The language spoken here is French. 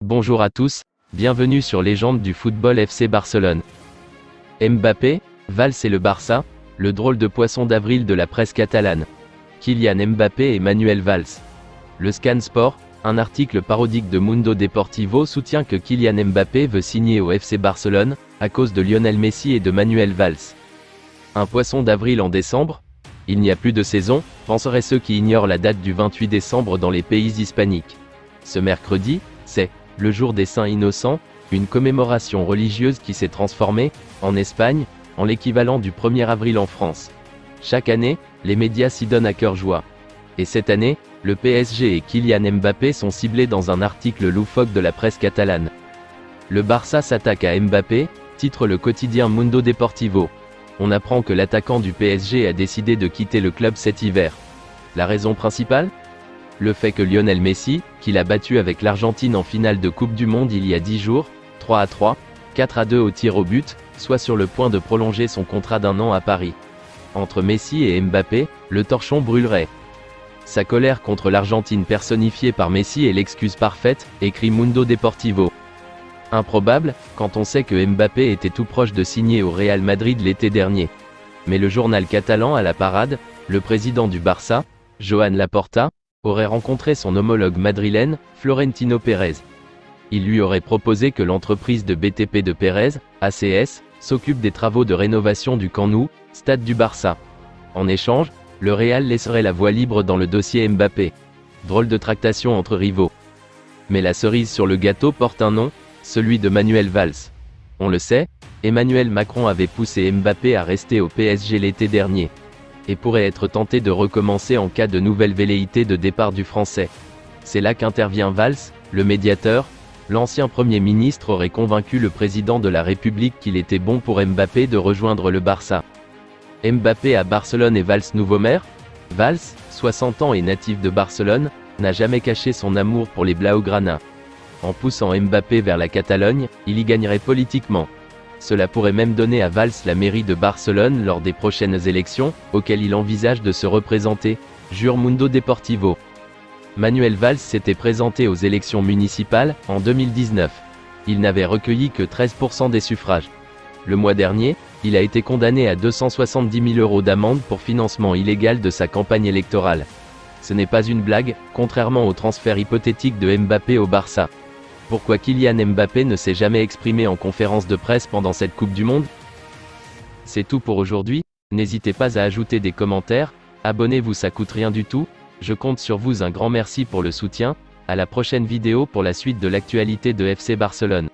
Bonjour à tous, bienvenue sur Légende du football FC Barcelone. Mbappé, Valls et le Barça, le drôle de poisson d'avril de la presse catalane. Kylian Mbappé et Manuel Valls. Le Scan Sport, un article parodique de Mundo Deportivo soutient que Kylian Mbappé veut signer au FC Barcelone, à cause de Lionel Messi et de Manuel Valls. Un poisson d'avril en décembre? Il n'y a plus de saison, penseraient ceux qui ignorent la date du 28 décembre dans les pays hispaniques. Ce mercredi, c'est le jour des Saints Innocents, une commémoration religieuse qui s'est transformée, en Espagne, en l'équivalent du 1er avril en France. Chaque année, les médias s'y donnent à cœur joie. Et cette année, le PSG et Kylian Mbappé sont ciblés dans un article loufoque de la presse catalane. Le Barça s'attaque à Mbappé, titre le quotidien Mundo Deportivo. On apprend que l'attaquant du PSG a décidé de quitter le club cet hiver. La raison principale? Le fait que Lionel Messi, qu'il a battu avec l'Argentine en finale de Coupe du Monde il y a 10 jours, 3-3, 4-2 au tir au but, soit sur le point de prolonger son contrat d'1 an à Paris. Entre Messi et Mbappé, le torchon brûlerait. Sa colère contre l'Argentine personnifiée par Messi est l'excuse parfaite, écrit Mundo Deportivo. Improbable, quand on sait que Mbappé était tout proche de signer au Real Madrid l'été dernier. Mais le journal catalan à la parade, le président du Barça, Joan Laporta, aurait rencontré son homologue madrilène, Florentino Pérez. Il lui aurait proposé que l'entreprise de BTP de Pérez, ACS, s'occupe des travaux de rénovation du Camp Nou, stade du Barça. En échange, le Real laisserait la voie libre dans le dossier Mbappé. Drôle de tractation entre rivaux. Mais la cerise sur le gâteau porte un nom, celui de Manuel Valls. On le sait, Emmanuel Macron avait poussé Mbappé à rester au PSG l'été dernier. Et pourrait être tenté de recommencer en cas de nouvelle velléité de départ du Français. C'est là qu'intervient Valls, le médiateur. L'ancien Premier ministre aurait convaincu le président de la République qu'il était bon pour Mbappé de rejoindre le Barça. Mbappé à Barcelone et Valls nouveau maire? Valls, 60 ans et natif de Barcelone, n'a jamais caché son amour pour les Blaugrana. En poussant Mbappé vers la Catalogne, il y gagnerait politiquement. Cela pourrait même donner à Valls la mairie de Barcelone lors des prochaines élections, auxquelles il envisage de se représenter, jure Mundo Deportivo. Manuel Valls s'était présenté aux élections municipales, en 2019. Il n'avait recueilli que 13% des suffrages. Le mois dernier, il a été condamné à 270 000 € d'amende pour financement illégal de sa campagne électorale. Ce n'est pas une blague, contrairement au transfert hypothétique de Mbappé au Barça. Pourquoi Kylian Mbappé ne s'est jamais exprimé en conférence de presse pendant cette Coupe du Monde? C'est tout pour aujourd'hui, n'hésitez pas à ajouter des commentaires, abonnez-vous, ça coûte rien du tout, je compte sur vous, un grand merci pour le soutien, à la prochaine vidéo pour la suite de l'actualité de FC Barcelone.